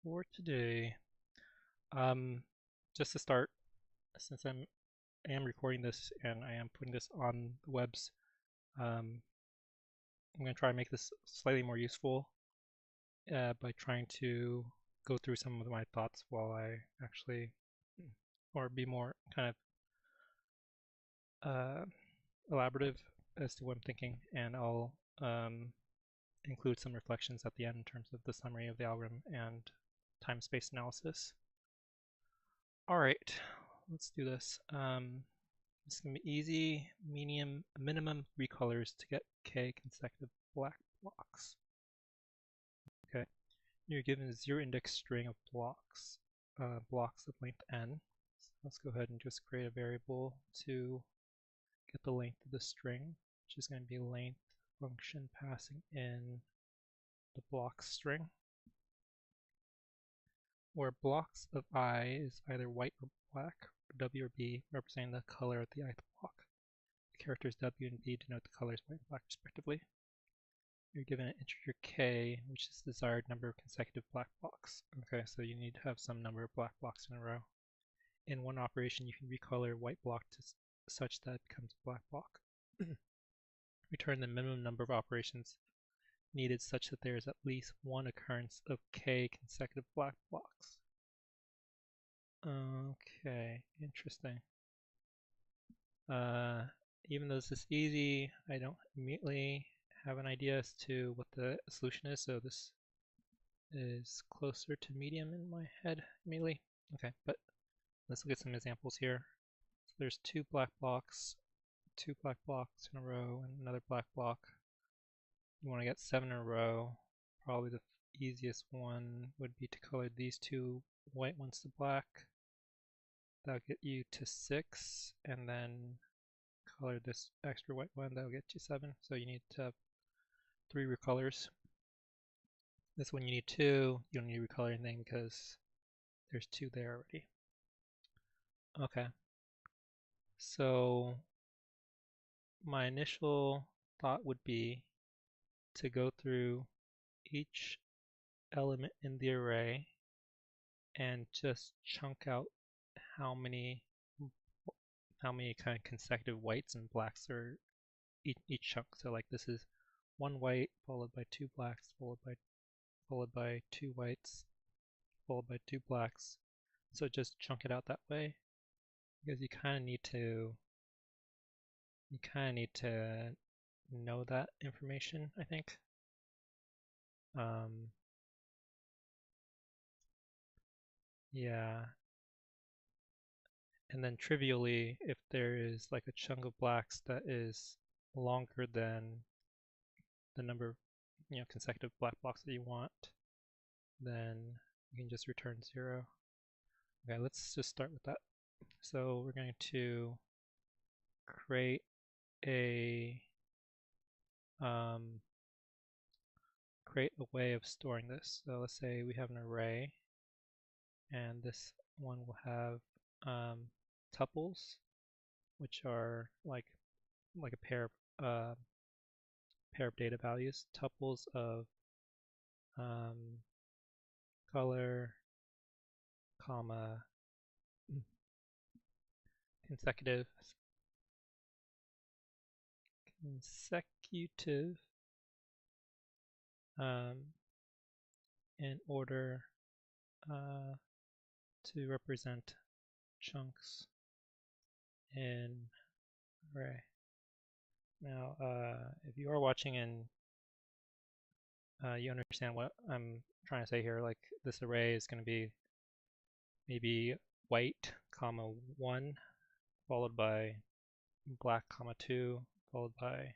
For today, um, just to start, since I am recording this and I am putting this on the webs, I'm going to try and make this slightly more useful by trying to go through some of my thoughts while I actually, or be more kind of elaborative as to what I'm thinking, and I'll include some reflections at the end in terms of the summary of the algorithm and time-space analysis. All right, let's do this. It's going to be easy, minimum recolors to get k consecutive black blocks. Okay, you're given a zero index string of blocks, blocks of length n. So let's go ahead and just create a variable to get the length of the string, which is going to be length function passing in the blocks string, where blocks of I is either white or black, or W or B, representing the color of the ith block. The characters W and B denote the colors white and black respectively. You're given an integer k, which is the desired number of consecutive black blocks. Okay, so you need to have some number of black blocks in a row. In one operation, you can recolor white block to such that it becomes a black block. Return the minimum number of operations needed such that there is at least one occurrence of k consecutive black blocks. Okay, interesting. Even though this is easy, I don't immediately have an idea as to what the solution is, so this is closer to medium in my head immediately. Okay, but let's look at some examples here. So there's two black blocks in a row, and another black block. You want to get 7 in a row. Probably the easiest one would be to color these two white ones to black. That'll get you to 6, and then color this extra white one, that'll get you 7. So you need to have 3 recolors. This one you need 2. You don't need to recolor anything because there's 2 there already. Okay. So my initial thought would be to go through each element in the array and just chunk out how many kind of consecutive whites and blacks are each chunk. So like this is 1 white followed by 2 blacks followed by 2 whites followed by 2 blacks. So just chunk it out that way because you kind of need to know that information, I think. Yeah. And then trivially, if there is like a chunk of blacks that is longer than the number of consecutive black blocks that you want, then you can just return 0. Okay, let's just start with that. So we're going to create a way of storing this. So let's say we have an array, and this one will have tuples, which are like a pair of data values, tuples of color, comma, consecutive in order to represent chunks in array. Now, if you are watching and you understand what I'm trying to say here, like this array is going to be maybe white, comma 1, followed by black, comma 2, followed by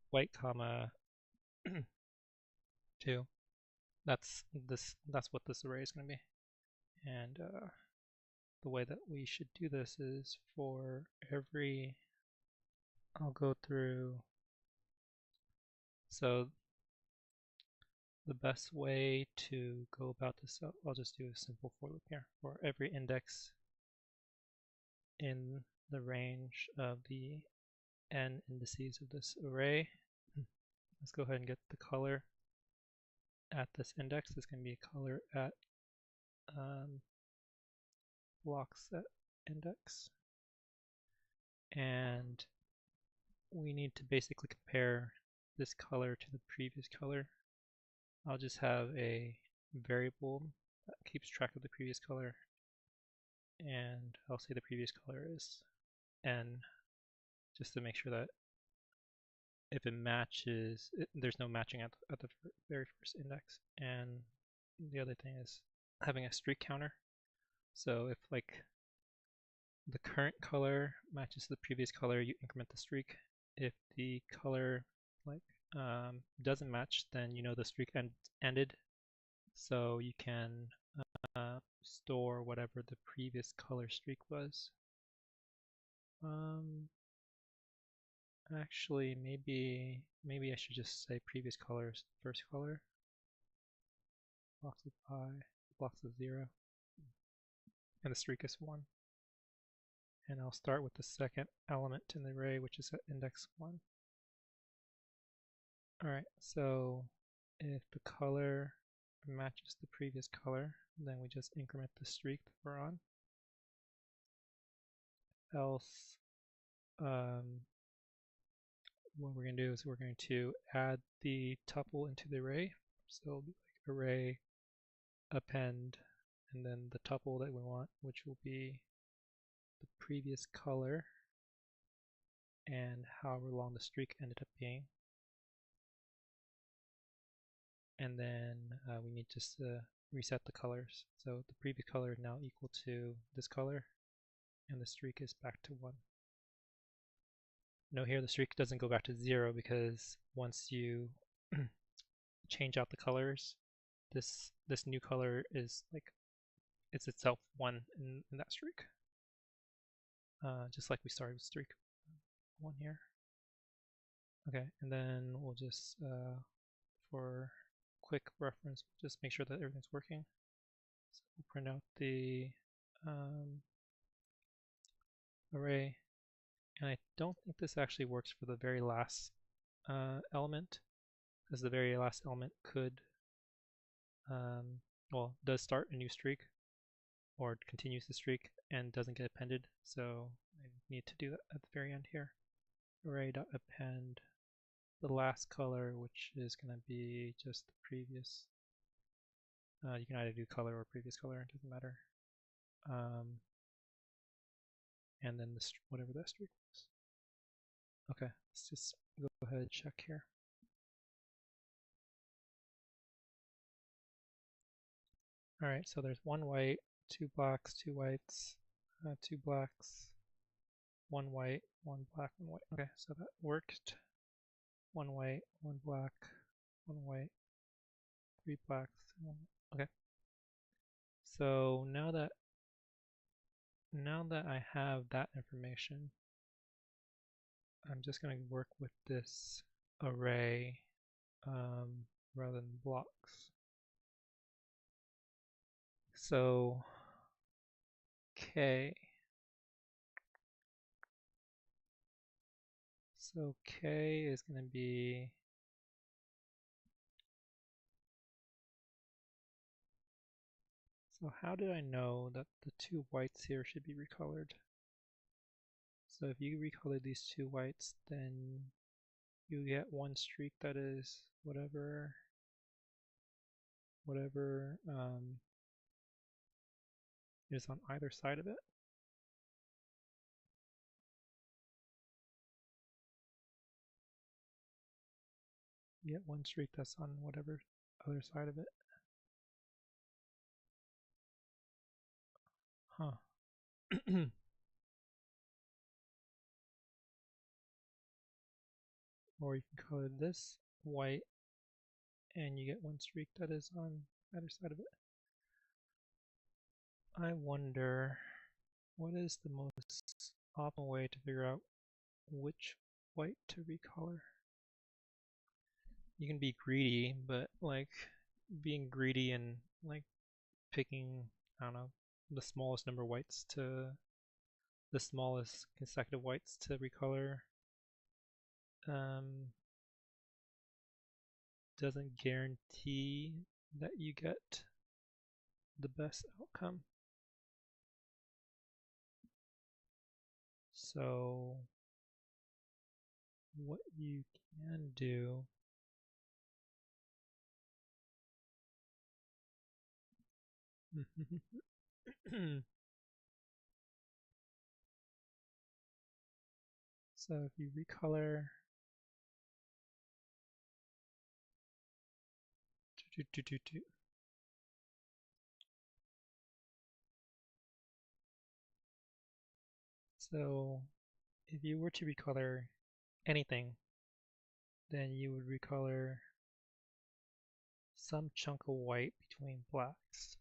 white, comma 2. That's what this array is going to be. And the way that we should do this is for every, I'll go through, so the best way to go about this, I'll just do a simple for loop here. For every index in the range of the n indices of this array, let's go ahead and get the color. at this index is going to be a color at blocks at index. And we need to basically compare this color to the previous color. I'll just have a variable that keeps track of the previous color, and I'll say the previous color is n, just to make sure that if it matches, there's no matching at the very first index. And the other thing is having a streak counter. So if like the current color matches the previous color, you increment the streak. If the color like doesn't match, then you know the streak ended. So you can store whatever the previous color streak was. Actually, maybe I should just say previous color is first color. Blocks of I, blocks of 0, and the streak is 1. And I'll start with the second element in the array, which is at index 1. Alright, so if the color matches the previous color, then we just increment the streak that we're on. Else, what we're going to do is we're going to add the tuple into the array. So it'll be like array append, and then the tuple that we want, which will be the previous color and however long the streak ended up being. And then we need just to reset the colors. So the previous color is now equal to this color, and the streak is back to 1. Note here the streak doesn't go back to 0 because once you change out the colors, this new color is like it's itself 1 in that streak. Just like we started with streak 1 here. Okay, and then we'll just for quick reference, we'll just make sure that everything's working. So we'll print out the array. And I don't think this actually works for the very last element, because the very last element could, well, does start a new streak, or continues the streak and doesn't get appended. So I need to do that at the very end here. Array.append the last color, which is going to be just the previous. You can either do color or previous color, it doesn't matter. And then whatever that streak was. Okay, let's just go ahead and check here. Alright, so there's 1 white, 2 blacks, 2 whites, 2 blacks, 1 white, 1 black, 1 white. Okay, so that worked. 1 white, 1 black, 1 white, 3 blacks, 1 white. Okay. So now that I have that information, I'm just going to work with this array rather than blocks. So K. So K is going to be so how did I know that the 2 whites here should be recolored? So if you recolor these 2 whites, then you get 1 streak that is whatever is on either side of it. You get 1 streak that's on whatever other side of it. Huh. Or you can color this white and you get 1 streak that is on either side of it. I wonder what is the most optimal way to figure out which white to recolor. You can be greedy, but like being greedy and like picking, I don't know, the smallest number of whites to the smallest consecutive whites to recolor doesn't guarantee that you get the best outcome. So what you can do so if you recolor so if you were to recolor anything, then you would recolor some chunk of white between blacks,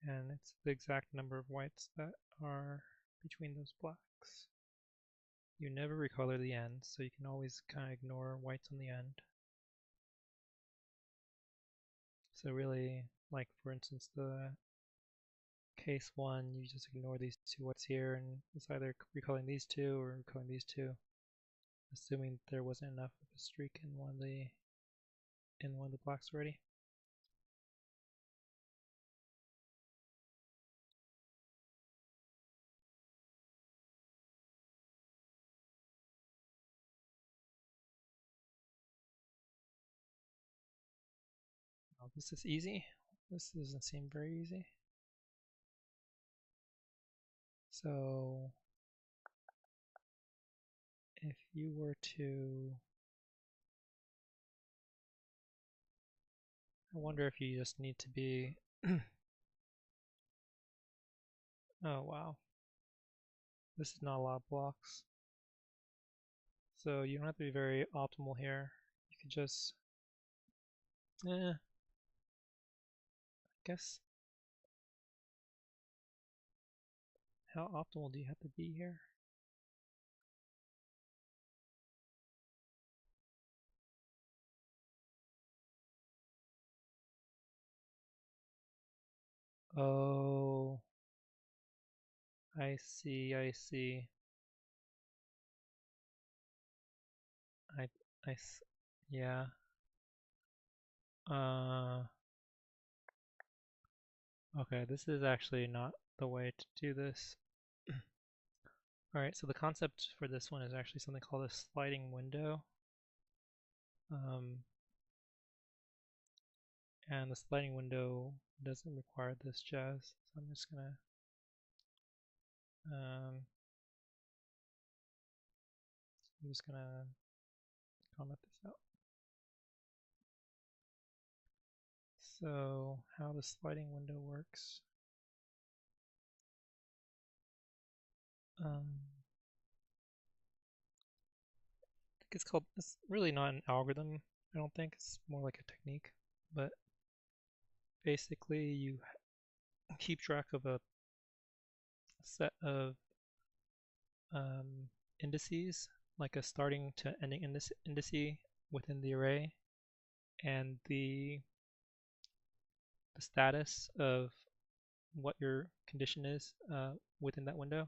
and it's the exact number of whites that are between those blacks. You never recolor the ends, so you can always kind of ignore whites on the end. So really, like for instance, the case 1, you just ignore these two whites here, and it's either recoloring these two or recoloring these two, assuming there wasn't enough of a streak in one of the blacks already. Oh, this is easy. This doesn't seem very easy. So if you were to, I wonder if you just need to be, oh wow, this is not a lot of blocks. So you don't have to be very optimal here. You could just, I guess, how optimal do you have to be here? Oh, I see, I see. I, yeah. Uh, okay, this is actually not the way to do this. Alright, so the concept for this one is actually something called a sliding window. And the sliding window doesn't require this jazz, so I'm just gonna comment this out. So how the sliding window works. I think it's really not an algorithm, I don't think, it's more like a technique, but basically you keep track of a set of indices, like a starting to ending indice within the array, and the status of what your condition is within that window.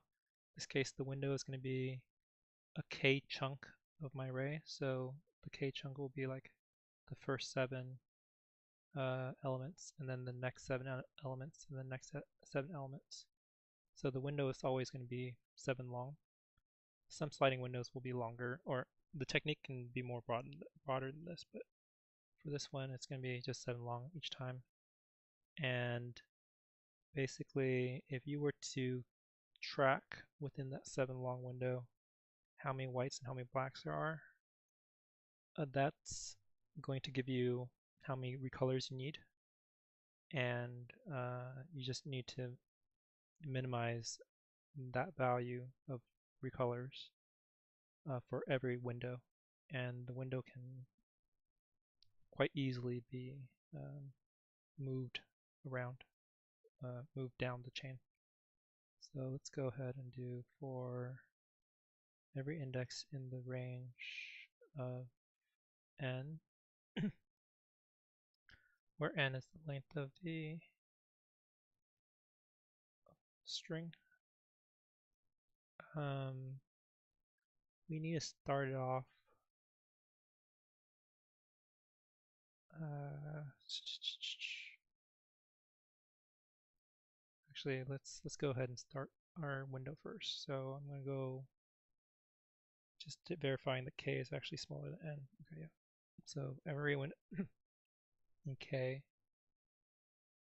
In this case, the window is going to be a k chunk of my array, so the k chunk will be like the first 7 elements, and then the next 7 elements, and the next 7 elements. So the window is always going to be 7 long. Some sliding windows will be longer, or the technique can be more broader than this, but for this one it's going to be just 7 long each time. And basically, if you were to track within that 7 long window how many whites and how many blacks there are, that's going to give you how many recolors you need, and you just need to minimize that value of recolors for every window, and the window can quite easily be moved around, moved down the chain. So let's go ahead and do for every index in the range of n, where n is the length of the string. We need to start it off Actually, let's go ahead and start our window first. So I'm going to go just to verifying that k is actually smaller than n. Okay, yeah. So every window in k,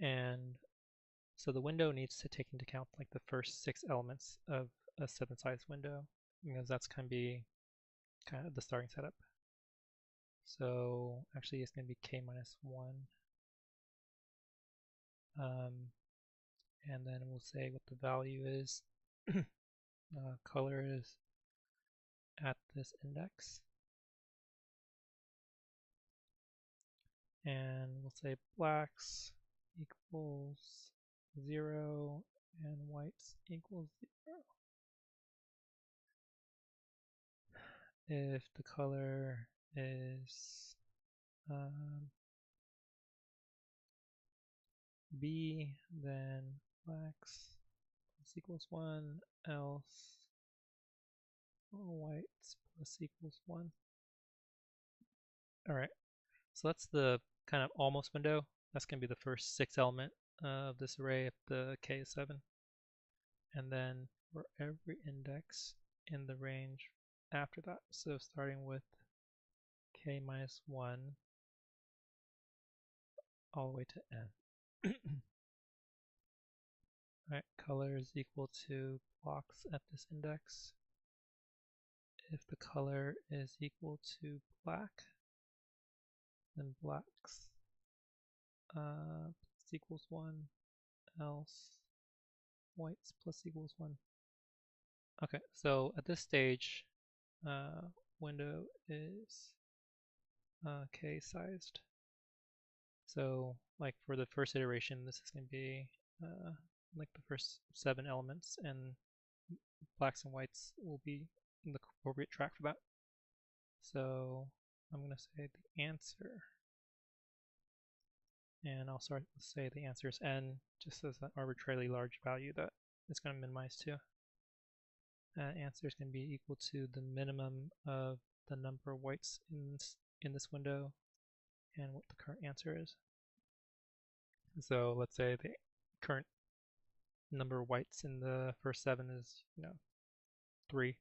and so the window needs to take into account like the first 6 elements of a 7-size window, because that's going to be kind of the starting setup. So actually it's going to be k minus 1. And then we'll say what the value is. Color is at this index. And we'll say blacks equals 0 and whites equals 0. If the color is B, then blacks plus equals 1, else whites plus equals 1. Alright, so that's the kind of almost window. That's going to be the first 6 element of this array if the k is 7. And then for every index in the range after that, so starting with k minus 1 all the way to n. Alright, color is equal to blocks at this index. If the color is equal to black, then blacks plus equals 1, else whites plus equals 1. Okay, so at this stage, window is k sized. So like for the first iteration, this is going to be like the first 7 elements, and blacks and whites will be in the appropriate track for that. So I'm going to say the answer, and I'll start to say the answer is n, just as an arbitrarily large value that it's going to minimize to. Answer is going to be equal to the minimum of the number of whites in this window and what the current answer is. So let's say the current number of whites in the first 7 is 3.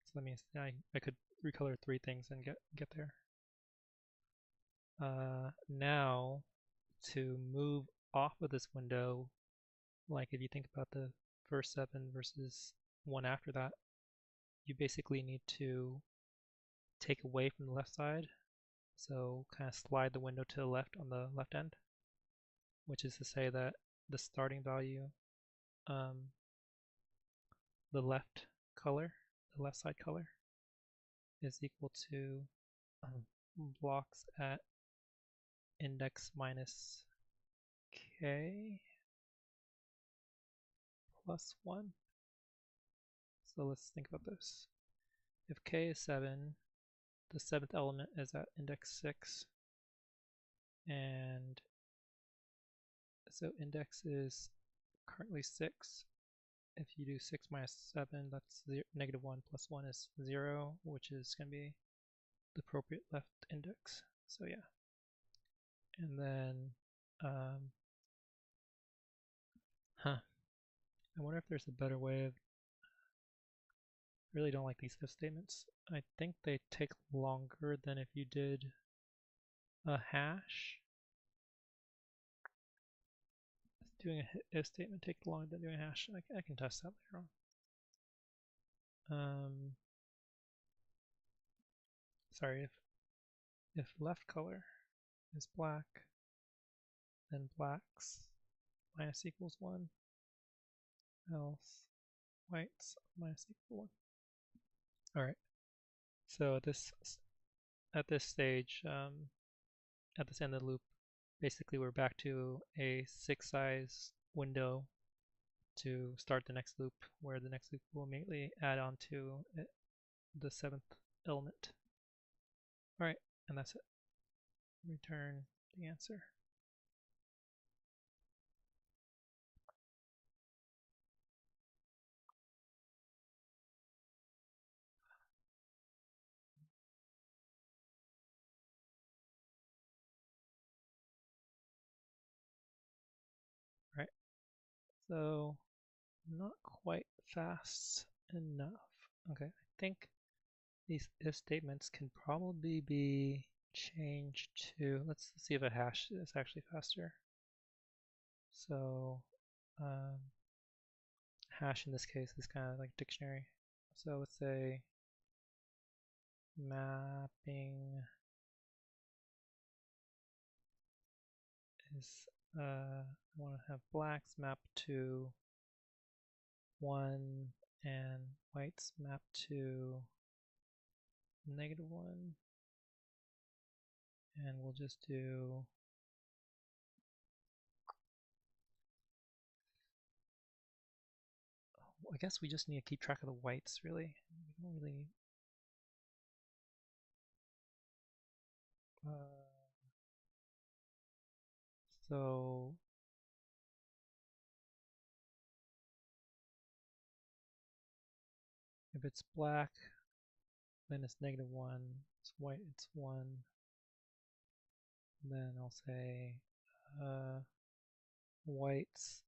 So that means I could recolor 3 things and get there. Now to move off of this window, like if you think about the first 7 versus one after that, you basically need to take away from the left side. So kind of slide the window to the left on the left end, which is to say that the starting value, the left color, the left side color, is equal to blocks at index minus k plus 1. So let's think about this. If k is 7, the 7th element is at index 6, and so index is currently 6. If you do 6 minus 7, that's negative 1 plus 1 is 0, which is going to be the appropriate left index. So yeah. And then, I wonder if there's a better way of, I really don't like these if statements. I think they take longer than if you did a hash. Doing a if statement takes longer than doing a hash. I can test that later on. Sorry, if left color is black, then blacks minus equals 1, else whites minus equal 1. Alright, so at this stage, at this end of the loop, basically we're back to a 6 size window to start the next loop, where the next loop will immediately add on to the 7th element. Alright, and that's it. Return the answer. So not quite fast enough. Okay, I think these if statements can probably be changed to, let's see if a hash is actually faster. So hash in this case is kind of like dictionary. So let's say mapping is, I want to have blacks map to 1 and whites map to -1. And we'll just do I guess we just need to keep track of the whites, really. We don't really. So if it's black, then it's -1. It's white, it's 1. Then I'll say whites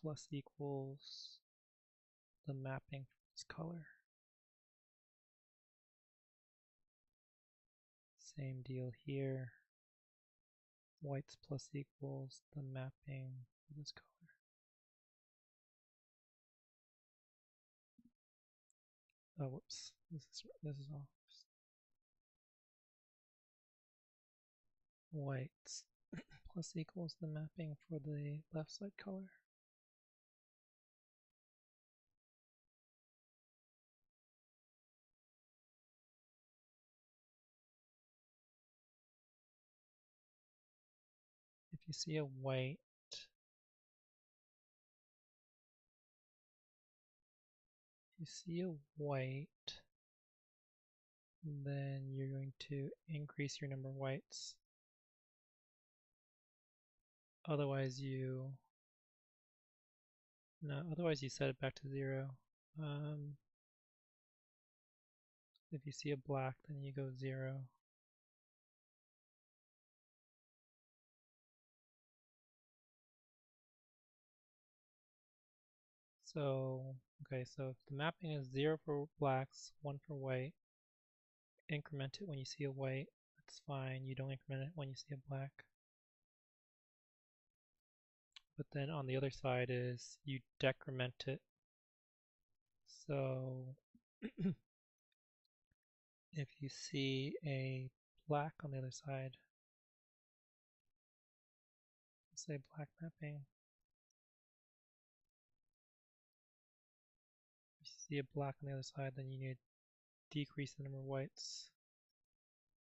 plus equals the mapping for this color. Same deal here. Whites plus equals the mapping for this color. Oh, whoops. This is off. Whites plus equals the mapping for the left side color. If you see a white, then you're going to increase your number of whites. Otherwise you set it back to 0. If you see a black, then you go 0. So, okay, so if the mapping is 0 for blacks, 1 for white, increment it when you see a white, that's fine. You don't increment it when you see a black. But then on the other side is you decrement it. So if you see a black on the other side, let's say black mapping. If you see a black on the other side, then you need to decrease the number of whites.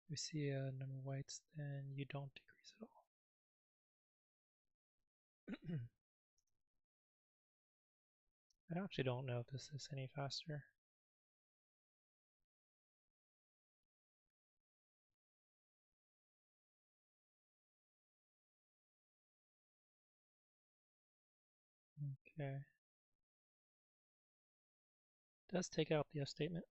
If you see a number of whites, then you don't decrease at all. I actually don't know if this is any faster. Okay. It does take out the if statement.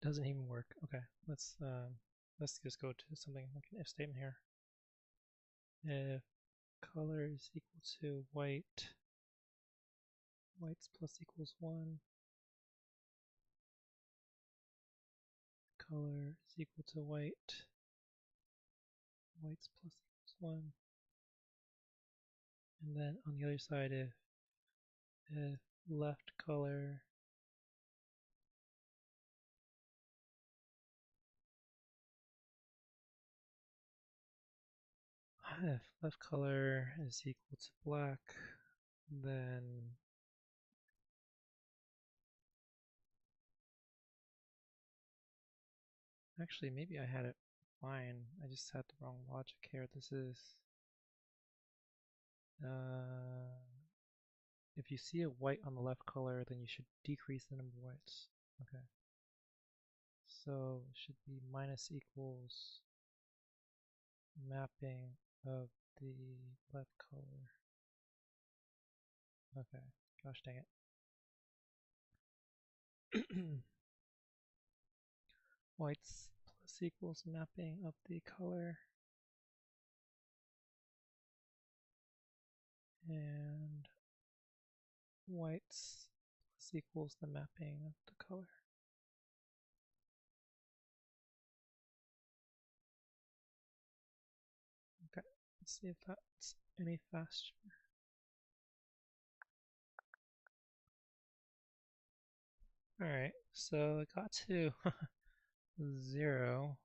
Doesn't even work. Okay, let's just go to something like an if statement here. If color is equal to white, whites plus equals 1. Color is equal to white, whites plus equals 1. And then on the other side, if left color if left color is equal to black, then actually maybe I had it fine. I just had the wrong logic here. This is if you see a white on the left color, then you should decrease the number of whites. Okay. So it should be minus equals mapping of the left color. Okay, gosh dang it. Whites plus equals mapping of the color. and whites plus equals the mapping of the color. Okay, let's see if that's any faster. Alright, so it got to 0.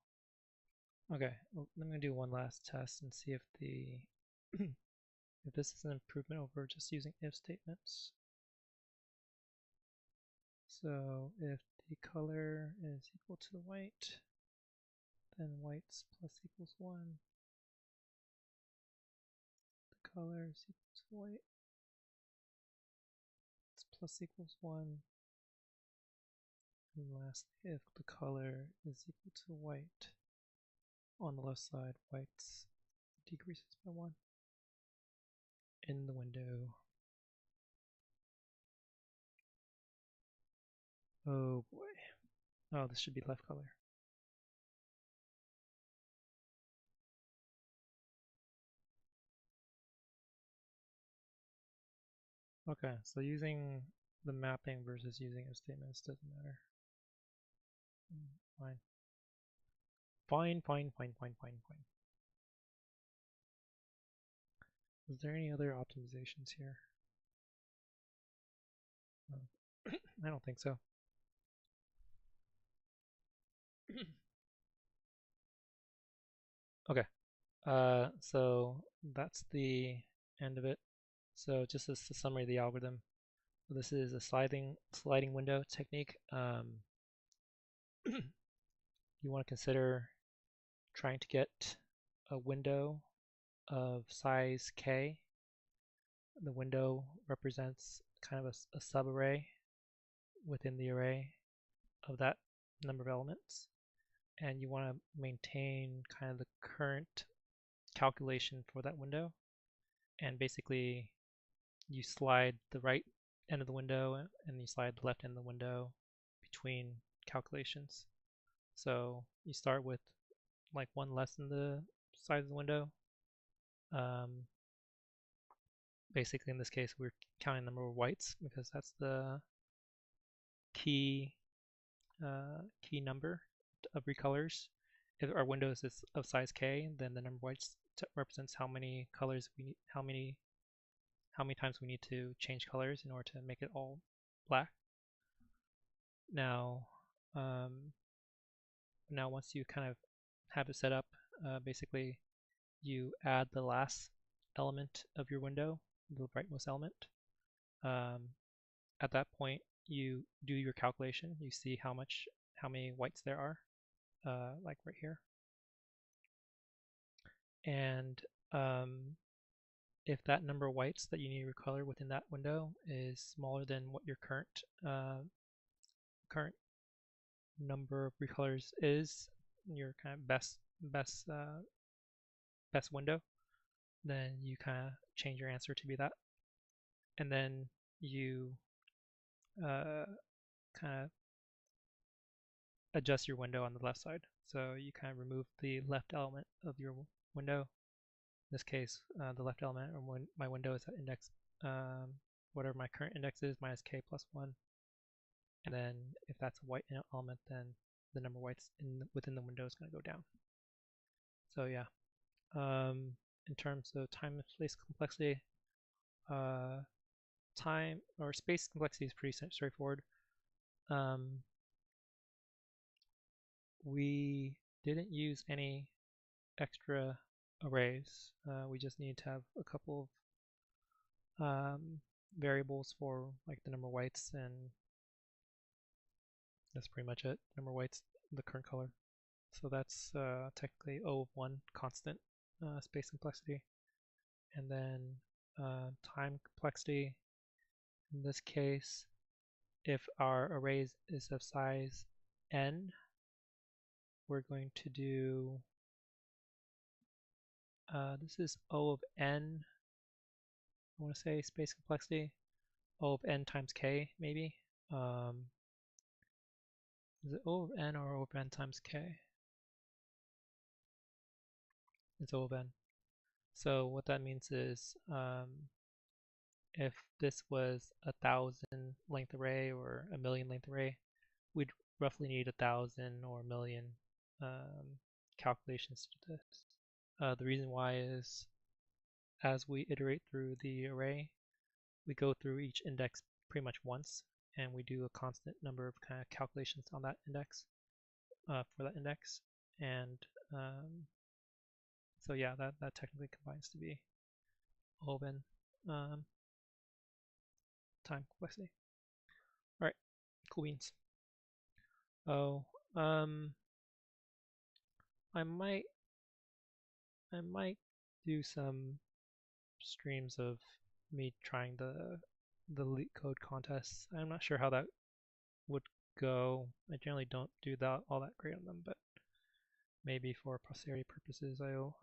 Okay, well, I'm going to do one last test and see if the if this is an improvement over just using if statements. So if the color is equal to white, then whites plus equals 1. The color is equal to white, it's plus equals 1. And lastly, if the color is equal to white, on the left side, whites decreases by 1 in the window. Oh boy. Oh, this should be left color. Okay, so using the mapping versus using if statements doesn't matter. Fine. Fine. Is there any other optimizations here? I don't think so. Okay, so that's the end of it. So just as a summary of the algorithm, this is a sliding window technique. You want to consider trying to get a window of size k. The window represents kind of a subarray within the array of that number of elements, and you want to maintain kind of the current calculation for that window. And basically you slide the right end of the window and you slide the left end of the window between calculations. So you start with like one less than the size of the window. Basically in this case we're counting the number of whites because that's the key number of recolors. If our window is of size k, then the number of whites represents how many colors we need, how many times we need to change colors in order to make it all black. Now, once you kind of have it set up, basically you add the last element of your window, the rightmost element. At that point, you do your calculation. You see how many whites there are, like right here. And if that number of whites that you need to recolor within that window is smaller than what your current number of recolors is, your kind of best window, then you kind of change your answer to be that, and then you kind of adjust your window on the left side. So you kind of remove the left element of your window. In this case, the left element or my window is at index whatever my current index is minus k plus 1. And then if that's a white element, then the number of whites within the window is going to go down. So yeah, in terms of time and space complexity, time or space complexity is pretty straightforward. We didn't use any extra arrays. We just need to have a couple of variables for like the number of whites, and that's pretty much it. Number of whites, the current color. So that's technically O of 1 constant space complexity. And then time complexity, in this case, if our array is of size n, we're going to do, this is O of n, I want to say space complexity, O of n times k maybe. Is it O of n or O of n times k? It's O of n. So what that means is if this was 1,000 length array or 1,000,000 length array, we'd roughly need 1,000 or 1,000,000 calculations to this. The reason why is as we iterate through the array, we go through each index pretty much once, and we do a constant number of kind of calculations on that index for that index, and so yeah, that technically combines to be open time complexity. All right, cool beans. Oh, I might do some streams of me trying the Leetcode contests. I'm not sure how that would go. I generally don't do that all that great on them, but maybe for posterity purposes, I'll